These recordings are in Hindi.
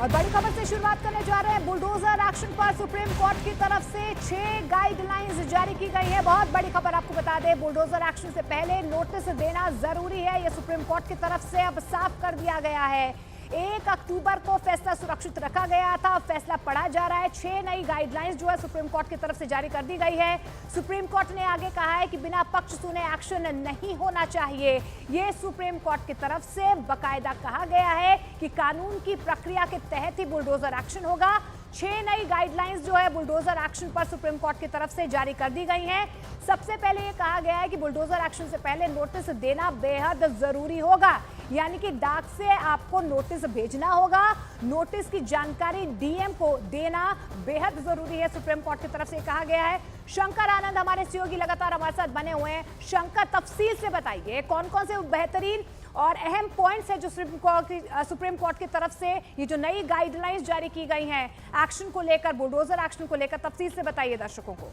और बड़ी खबर से शुरुआत करने जा रहे हैं। बुलडोजर एक्शन पर सुप्रीम कोर्ट की तरफ से 6 गाइडलाइंस जारी की गई है। बहुत बड़ी खबर आपको बता दें, बुलडोजर एक्शन से पहले नोटिस देना जरूरी है, यह सुप्रीम कोर्ट की तरफ से अब साफ कर दिया गया है। 1 अक्टूबर को फैसला सुरक्षित रखा गया था, फैसला पढ़ा जा रहा है। 6 नई गाइडलाइंस जो है सुप्रीम कोर्ट की तरफ से जारी कर दी गई है। सुप्रीम कोर्ट ने आगे कहा है कि बिना पक्ष सुने एक्शन नहीं होना चाहिए। ये सुप्रीम कोर्ट की तरफ से बकायदा कहा गया है कि कानून की प्रक्रिया के तहत ही बुलडोजर एक्शन होगा। 6 नई गाइडलाइंस जो है बुलडोजर एक्शन पर सुप्रीम कोर्ट की तरफ से जारी कर दी गई हैं। सबसे पहले ये कहा गया है कि बुलडोजर एक्शन से पहले नोटिस देना बेहद जरूरी होगा, यानी कि डाक से आपको नोटिस भेजना होगा। नोटिस की जानकारी डीएम को देना बेहद जरूरी है, सुप्रीम कोर्ट की तरफ से कहा गया है। शंकर आनंद हमारे सहयोगी लगातार हमारे साथ बने हुए हैं। शंकर, तफसील से बताइए कौन कौन से बेहतरीन और अहम पॉइंट्स है जो सुप्रीम कोर्ट की तरफ से ये जो नई गाइडलाइंस जारी की गई हैं एक्शन को लेकर, बुलडोजर एक्शन को लेकर, तफसील से बताइए दर्शकों को।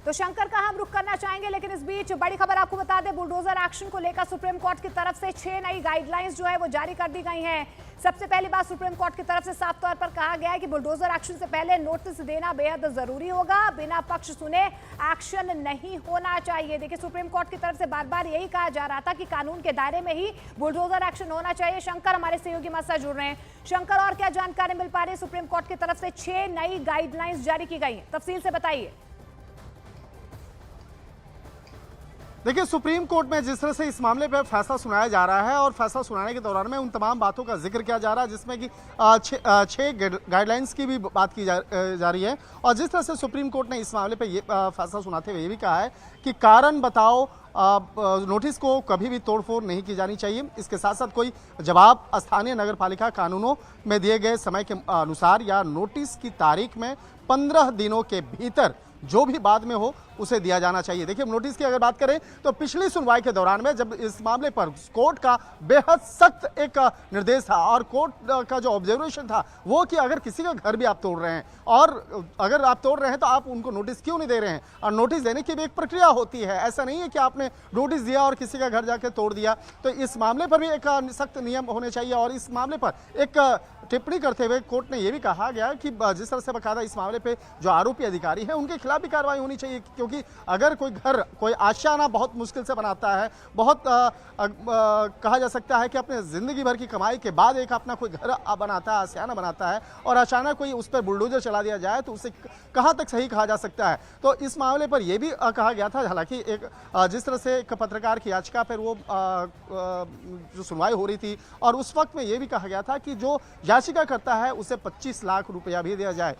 तो शंकर का हम रुख करना चाहेंगे, लेकिन इस बीच बड़ी खबर आपको बता दें, बुलडोजर एक्शन को लेकर सुप्रीम कोर्ट की तरफ से 6 नई गाइडलाइंस जो है वो जारी कर दी गई हैं। सबसे पहली बात, सुप्रीम कोर्ट की तरफ से साफ तौर पर कहा गया है कि बुलडोजर एक्शन से पहले नोटिस देना बेहद जरूरी होगा, बिना पक्ष सुने एक्शन नहीं होना चाहिए। देखिए, सुप्रीम कोर्ट की तरफ से बार बार यही कहा जा रहा था कि कानून के दायरे में ही बुलडोजर एक्शन होना चाहिए। शंकर हमारे सहयोगी हमारे साथ जुड़ रहे हैं। शंकर, और क्या जानकारी मिल पा रही है? सुप्रीम कोर्ट की तरफ से 6 नई गाइडलाइंस जारी की गई, तफसील से बताइए। देखिए, सुप्रीम कोर्ट में जिस तरह से इस मामले पर फैसला सुनाया जा रहा है और फैसला सुनाने के दौरान में उन तमाम बातों का जिक्र किया जा रहा है, जिसमें कि 6 गाइडलाइंस की भी बात की जा रही है। और जिस तरह से सुप्रीम कोर्ट ने इस मामले पर ये फैसला सुनाते हुए ये भी कहा है कि कारण बताओ नोटिस को कभी भी तोड़फोड़ नहीं की जानी चाहिए। इसके साथ साथ कोई जवाब स्थानीय नगर पालिका कानूनों में दिए गए समय के अनुसार या नोटिस की तारीख में 15 दिनों के भीतर जो भी बाद में हो उसे दिया जाना चाहिए। देखिए, नोटिस की अगर बात करें तो पिछली सुनवाई के दौरान में जब इस मामले पर कोर्ट का बेहद सख्त एक निर्देश था और कोर्ट का जो ऑब्जर्वेशन था वो कि अगर किसी का घर भी आप तोड़ रहे हैं और अगर आप तोड़ रहे हैं तो आप उनको नोटिस क्यों नहीं दे रहे हैं। और नोटिस देने की भी एक प्रक्रिया होती है, ऐसा नहीं है कि आपने नोटिस दिया और किसी का घर जाकर तोड़ दिया। तो इस मामले पर भी एक सख्त नियम होने चाहिए। और इस मामले पर एक टिप्पणी करते हुए कोर्ट ने यह भी कहा गया कि जिस तरह से बकायदा इस मामले पे जो आरोपी अधिकारी हैं उनके खिलाफ भी कार्रवाई होनी चाहिए, क्योंकि अगर कोई घर कोई आशियाना बहुत मुश्किल से बनाता है, बहुत कहा जा सकता है कि अपने जिंदगी भर की कमाई के बाद एक अपना कोई घर बनाता है, आशियाना बनाता है, और अचानक कोई उस पर बुलडोजर चला दिया जाए तो उसे कहाँ तक सही कहा जा सकता है। तो इस मामले पर यह भी कहा गया था, हालांकि एक जिस तरह से एक पत्रकार की याचिका पर वो जो सुनवाई हो रही थी और उस वक्त में यह भी कहा गया था कि जो याचिका करता है उसे 25 लाख रुपया भी दिया जाए।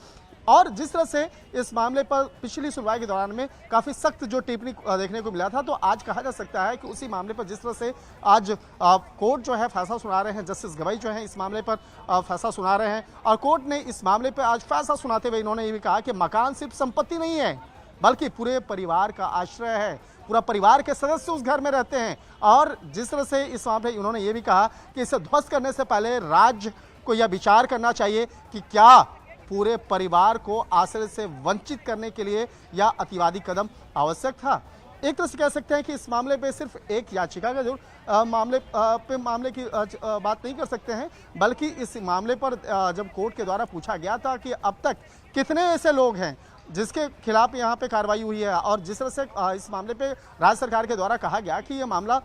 और जिस तरह से इस मामले पर पिछली सुनवाई के दौरान में काफी सख्त जो टिप्पणी देखने को मिला था, तो आज कहा जा सकता है कि उसी मामले पर जिस तरह से आज कोर्ट जो है फैसला सुना रहे हैं, जस्टिस गवाई जो है इस मामले पर फैसला सुना रहे हैं। और कोर्ट ने इस मामले पर आज फैसला सुनाते हुए इन्होंने ये भी कहा कि मकान सिर्फ संपत्ति नहीं है बल्कि पूरे परिवार का आश्रय है, पूरा परिवार के सदस्य उस घर में रहते हैं। और जिस तरह से इस मामले उन्होंने ये भी कहा कि इसे ध्वस्त करने से पहले राज्य को यह विचार करना चाहिए कि क्या पूरे परिवार को आश्रय से वंचित करने के लिए या अतिवादी कदम आवश्यक था। एक तरह से कह सकते हैं कि इस मामले पे सिर्फ एक याचिका का जो मामले की बात नहीं कर सकते हैं, बल्कि इस मामले पर जब कोर्ट के द्वारा पूछा गया था कि अब तक कितने ऐसे लोग हैं जिसके खिलाफ यहाँ पे कार्रवाई हुई है, और जिस तरह से इस मामले पे राज्य सरकार के द्वारा कहा गया कि यह मामला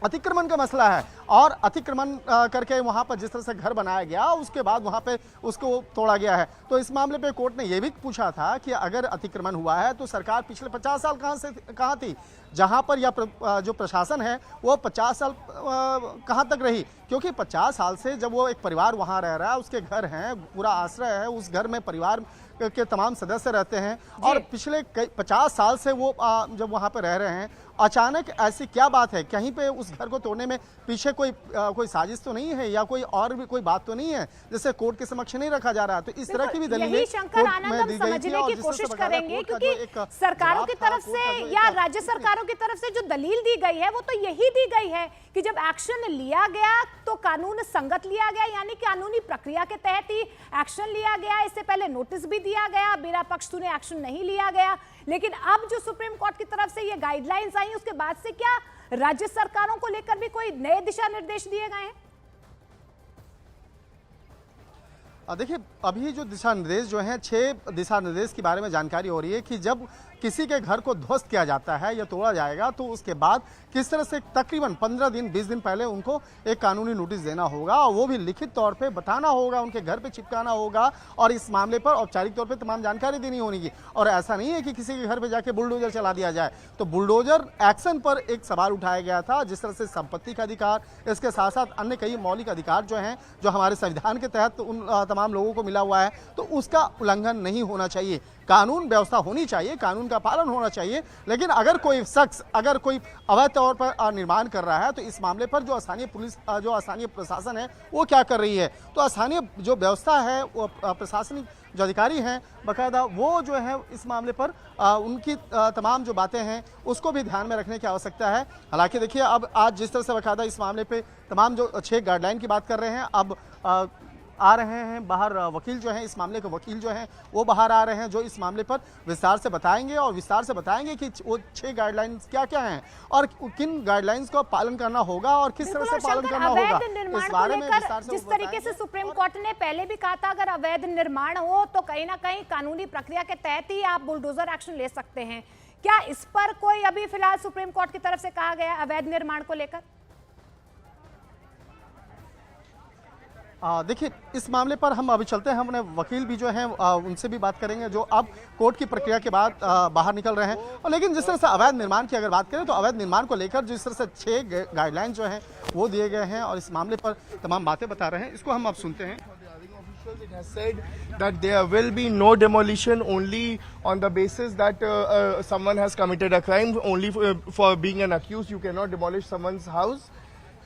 अतिक्रमण का मसला है और अतिक्रमण करके वहां पर जिस तरह से घर बनाया गया उसके बाद वहां पे उसको तोड़ा गया है। तो इस मामले पे कोर्ट ने यह भी पूछा था कि अगर अतिक्रमण हुआ है तो सरकार पिछले 50 साल कहां थी, जहां पर यह जो प्रशासन है वो 50 साल कहां तक रही, क्योंकि 50 साल से जब वो एक परिवार वहां रह रहा है, उसके घर हैं, पूरा आश्रय है, उस घर में परिवार के तमाम सदस्य रहते हैं और पिछले 50 साल से वो जब वहां पर रह रहे हैं, अचानक ऐसी क्या बात है, कहीं पे उस घर को तोड़ने में पीछे कोई साजिश तो नहीं है या कोई और भी कोई बात तो नहीं है जिसे कोर्ट के समक्ष नहीं रखा जा रहा। तो इस तरह की भी दलीलें शंकर आनंद हम समझने की कोशिश करेंगे, क्योंकि सरकारों की तरफ से या राज्य सरकारों की तरफ से जो दलील दी गई है वो तो यही दी गई है कि जब एक्शन लिया गया तो कानून संगत लिया गया, यानी कानूनी प्रक्रिया के तहत ही एक्शन लिया गया। इससे पहले नोटिस भी दिया गया, बिना पक्ष सुने एक्शन नहीं लिया गया। लेकिन अब जो सुप्रीम कोर्ट की तरफ से ये गाइडलाइंस आई उसके बाद से क्या राज्य सरकारों को लेकर भी कोई नए दिशा निर्देश दिए गए हैं? देखिए, अभी जो दिशा निर्देश जो हैं 6 दिशा निर्देश के बारे में जानकारी हो रही है कि जब किसी के घर को ध्वस्त किया जाता है या तोड़ा जाएगा तो उसके बाद किस तरह से तकरीबन 15 दिन 20 दिन पहले उनको एक कानूनी नोटिस देना होगा और वो भी लिखित तौर पे बताना होगा, उनके घर पे चिपकाना होगा और इस मामले पर औपचारिक तौर पे तमाम जानकारी देनी होगी। और ऐसा नहीं है कि किसी के घर पे जाके बुलडोजर चला दिया जाए। तो बुलडोजर एक्शन पर एक सवाल उठाया गया था, जिस तरह से संपत्ति का अधिकार, इसके साथ साथ अन्य कई मौलिक अधिकार जो हैं, जो हमारे संविधान के तहत उन तमाम लोगों को मिला हुआ है, तो उसका उल्लंघन नहीं होना चाहिए। कानून व्यवस्था होनी चाहिए, कानून का पालन होना चाहिए। लेकिन अगर कोई शख्स अगर कोई अवैध तौर पर निर्माण कर रहा है तो इस मामले पर जो स्थानीय पुलिस, जो स्थानीय प्रशासन है, वो क्या कर रही है? तो स्थानीय जो व्यवस्था है, वो प्रशासनिक जो अधिकारी हैं बाकायदा, वो जो है इस मामले पर उनकी तमाम जो बातें हैं उसको भी ध्यान में रखने की आवश्यकता है। हालांकि देखिए, अब आज जिस तरह से बाकायदा इस मामले पे तमाम जो 6 गाइडलाइन की बात कर रहे हैं, अब आ रहे हैं बाहर वकील जो हैं, इस मामले के वकील जो हैं वो बाहर आ रहे हैं, जो इस मामले पर विस्तार से बताएंगे और विस्तार से बताएंगे कि वो 6 गाइडलाइंस क्या क्या हैं और किन गाइडलाइंस का पालन करना होगा और किस तरह से पालन करना होगा। इस बारे में विस्तार से जिस तरीके से सुप्रीम कोर्ट ने पहले भी कहा था, अगर अवैध निर्माण हो तो कहीं ना कहीं कानूनी प्रक्रिया के तहत ही आप बुलडोजर एक्शन ले सकते हैं। क्या इस पर कोई अभी फिलहाल सुप्रीम कोर्ट की तरफ से कहा गया अवैध निर्माण को लेकर? देखिए, इस मामले पर हम अभी चलते हैं, हमने वकील भी जो हैं उनसे भी बात करेंगे, जो अब कोर्ट की प्रक्रिया के बाद बाहर निकल रहे हैं। और लेकिन जिस तरह से अवैध निर्माण की अगर बात करें तो अवैध निर्माण को लेकर जिस तरह से 6 गाइडलाइन जो हैं वो दिए गए हैं और इस मामले पर तमाम बातें बता रहे हैं, इसको हम अब सुनते हैं। It has said that there will be no demolition only on the basis that someone has committed a crime. Only for being an accused, you cannot demolish someone's house.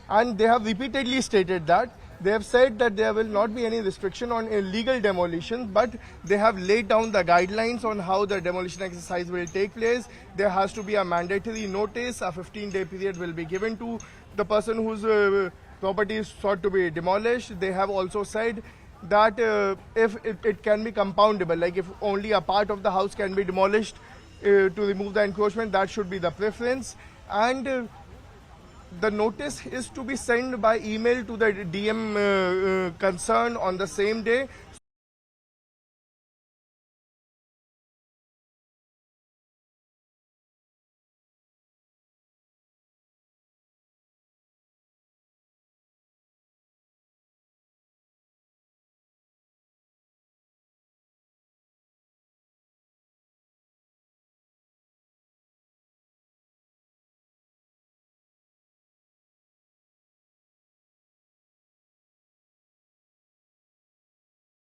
And they have repeatedly stated that. They have said that there will not be any restriction on illegal demolition, but they have laid down the guidelines on how the demolition exercise will take place. There has to be a mandatory notice. A 15-day period will be given to the person whose property is sought to be demolished. They have also said that if it can be compoundable, like if only a part of the house can be demolished to remove the encroachment, that should be the preference. And the notice is to be sent by email to the DM concerned on the same day,